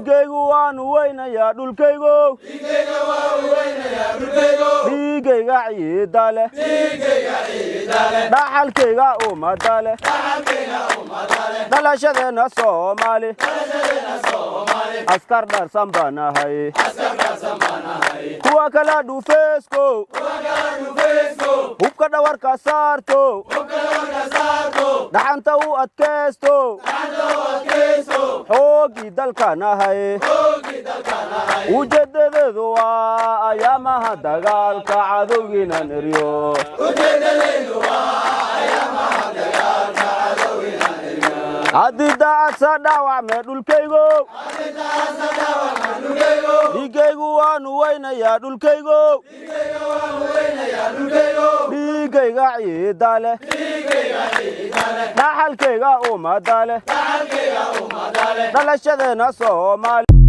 dhiigaygu waanu weynayaa dhulkaygo dhiigayga ciida leh dhaxalkayga ummada leh dhalashadeena Soomaali askar dharsan baan ahay kuwa kala dhufeesko hubka dhawarka saarto dhaxanta u adkaysto xoogii dalkan ahay ujeedadeedu waa ayaamaha dagaalka cadowgiinan eryo haddii daacadsa dhaawacmee dhulkaygo dhiigaygu waanu weynayaa dhulkaygo dhiigayga ciida leh dhaxalkayga ummada leh dhalashadeena Soomaali